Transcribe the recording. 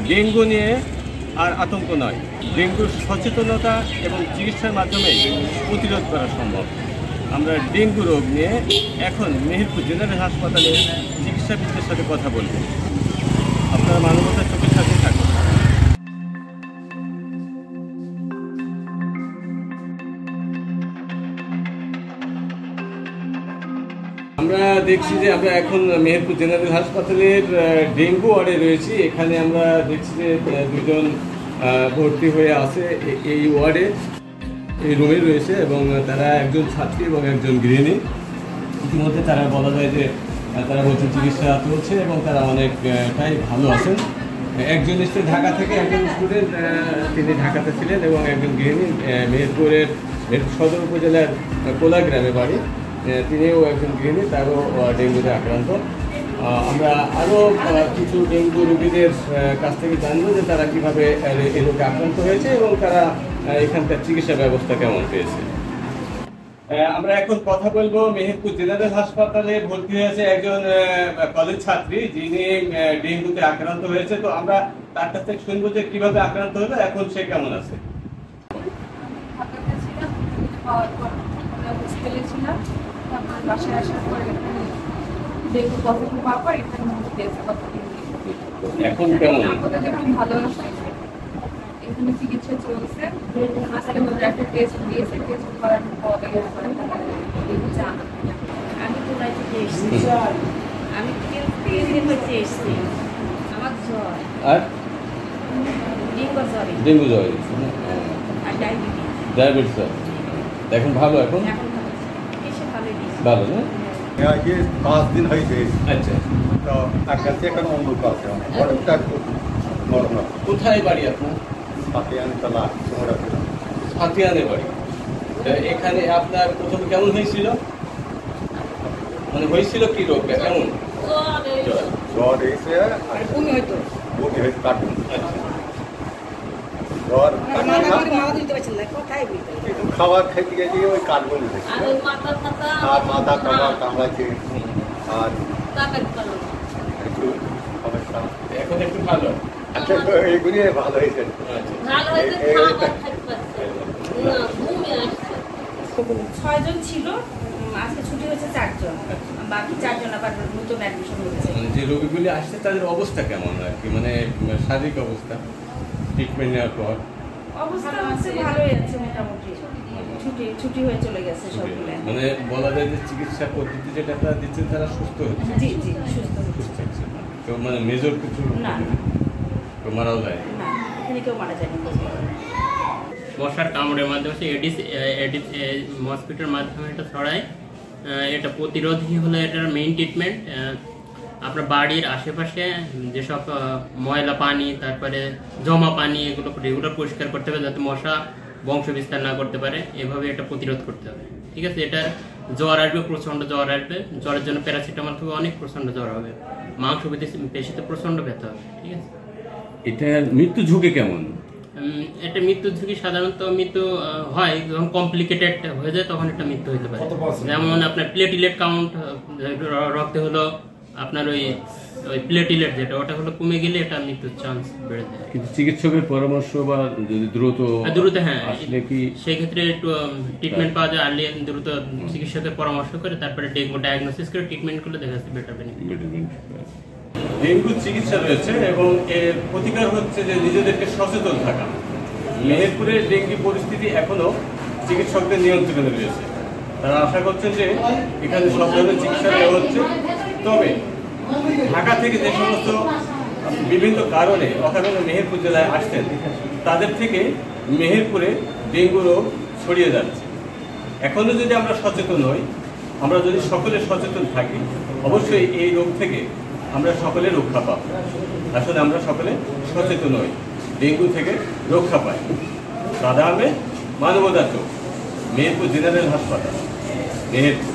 Dengue নিয়ে আর আতঙ্ক নয়, ডেঙ্গুর সচেতনতা এবং চিকিৎসার মাধ্যমে প্রতিরোধ করা সম্ভব। আমরা ডেঙ্গু রোগ নিয়ে এখন মেহেরপুর জেনারেল হাসপাতালে চিকিৎসাবিদদের সাথে কথা বলব। আপনারা মানবতার চোখের সাথে থাকুন। আমরা দেখছি যে আমরা এখন মেহেরপুর জেনারেল হাসপাতালের ডেঙ্গু ওয়ার্ডে রয়েছি। এখানে আমরা দেখছি যে দুজন ভর্তি হয়ে আছে এই ওয়ার্ডে, এই রুমে রয়েছে, এবং তারা একজন ছাত্রী এবং একজন গৃহিণী। ইতিমধ্যে তারা বলা যায় যে তারা বলছে চিকিৎসা চলছে এবং তারা অনেকটাই ভালো আছেন। একজন এসছে ঢাকা থেকে, একজন স্টুডেন্ট, তিনি ঢাকাতে ছিলেন, এবং একজন গৃহিণী মেহেরপুরের সদর উপজেলার কোলা গ্রামে বাড়ি, তিনিও একজন গৃহিণী, তারও ডেঙ্গুতে আক্রান্ত। আমরা আরও কিছু ডেঙ্গু রোগীদের কাছ থেকে জানবো যে তারা কীভাবে এই রোগে আক্রান্ত হয়েছে এবং তারা এখানকার চিকিৎসা ব্যবস্থা কেমন পেয়েছে। আমরা এখন কথা বলবো মেহেরপুর জেনারেল হাসপাতালে ভর্তি হয়েছে একজন কলেজ ছাত্রী, যিনি ডেঙ্গুতে আক্রান্ত হয়েছে। তো আমরা তার কাছ থেকে শুনবো যে কিভাবে আক্রান্ত হলো, এখন সে কেমন আছে। এখন কেমন? ভালো আছে, এখানে চিকিৎসা চলছে। আজকে মধ্যে একটা টেস্ট দিয়েছে, টেস্ট করার পরে আমি কোথায় থেকে এসেছি, আমি 3 দিন হচ্ছে এসেছি। আমার জ্বর আর ডেঙ্গু ডেঙ্গু জ্বর জ্বর আর ডায়াবেটিস। এখন ভালো? এখন এসে ভালোই দিয়েছে। ভালো না? ये 5 दिन হয়েছে। আচ্ছা, তো আকাশে এখন অন্ধকার আছে, বড়টা নরমাল। কোথায় বাড়ি আপনার? পাতিয়ানতলা সমরাপুর। হাতিয়ানে বাড়ি। এখানে আপনার প্রথমে কেমন হয়েছিল, মানে হয়েছিল কি রোগটা কেমন? জ্বর এসে বমি হয়তো বমি হয়েছে, কাটুন। আচ্ছা, জ্বর কোথায় খাবার খেতে গেছি, ওই কাঠবন হয়েছে, আর মাথা কামড়াচ্ছে, আর একটু সমস্যা। এখন একটু ভালো? আচ্ছা, তো এইগুলি ভালো হয়েছে। আচ্ছা, 6 জন ছিল, আজকে ছুটি হয়েছে 4 জন, বাকি 4 জন আবার নতুন অ্যাডমিশন হয়েছে। মানে যে রোগীগুলি আসছে তাদের অবস্থা কেমন আর কি, মানে শারীরিক অবস্থা ট্রিটমেন্ট নেওয়ার পর? অবস্থা হচ্ছে ভালোই আছে মোটামুটি, ছুটি হয়ে চলে গেছে সবগুলো। মানে বলা যায় যে চিকিৎসা পদ্ধতি যেটা আপনারা দিচ্ছেন তারা সুস্থ হচ্ছে? জি জি, সুস্থ হচ্ছে। তো মানে মেজর কিছু না, তো মারাও যায় না, এখানে কেউ মারা যায়নি। মশার কামড়ের মাধ্যমে এডিস মসকিটোর মাধ্যমে এটা ছড়ায়। এটা প্রতিরোধী হলো এটার মেইন ট্রিটমেন্ট। আপনার বাড়ির আশেপাশে যেসব ময়লা পানি, তারপরে জমা পানি, এগুলো রেগুলার পরিষ্কার করতে হবে যাতে মশা বংশ বিস্তার না করতে পারে। এভাবে এটা প্রতিরোধ করতে হবে, ঠিক আছে? এটার জ্বর আসবে, প্রচণ্ড জ্বর আসবে। জ্বরের জন্য প্যারাসিটামল থেকে অনেক প্রচণ্ড জ্বর হবে, মাংস পেশিতে প্রচণ্ড ব্যথা হবে, ঠিক আছে? এটার মৃত্যু ঝুঁকি কেমন? এটা মৃত্যুর ঝুঁকি সাধারণত মৃত্যু হয় যখন কমপ্লিকেটেড হয়ে যায়, তখন এটা মৃত্যু হতে পারে। যেমন আপনার প্লেটিলেট কাউন্ট রক্তে হলো আপনার ওই প্লেটিলেট যেটা, ওটা হলো কমে গেলে এটা মৃত্যুর চান্স বেড়ে যায়। কিন্তু চিকিৎসকের পরামর্শ বা যদি দ্রুত হ্যাঁ আসলে কি সেই ক্ষেত্রে একটু ট্রিটমেন্ট পাওয়া যায়, আর্লি দ্রুত চিকিৎসকের পরামর্শ করে তারপরে ডেঙ্গু ডায়াগনোসিস করে ট্রিটমেন্ট করলে দেখা যাচ্ছে বেটার বেনিফিট। ডেঙ্গু চিকিৎসা রয়েছে এবং এর প্রতিকার হচ্ছে যে নিজেদেরকে সচেতন থাকা। মেহেরপুরের ডেঙ্গি পরিস্থিতি এখনো চিকিৎসকদের নিয়ন্ত্রণে রয়েছে। তারা আশা করছেন যে এখানে সব ধরনের চিকিৎসা দেওয়া হচ্ছে। তবে ঢাকা থেকে যে সমস্ত বিভিন্ন কারণে অকারণে মেহেরপুর জেলায় আসছেন, তাদের থেকে মেহেরপুরে ডেঙ্গু রোগ ছড়িয়ে যাচ্ছে। এখনো যদি আমরা সচেতন হই, আমরা যদি সকলে সচেতন থাকি, অবশ্যই এই রোগ থেকে আমরা সকলে রক্ষা পাব। আসলে আমরা সকলে সচেতন হই, ডেঙ্গু থেকে রক্ষা পাই। সাদা আহমেদ, মানবতার চোখ, মেহেরপুর জেনারেল হাসপাতাল, মেহেরপুর।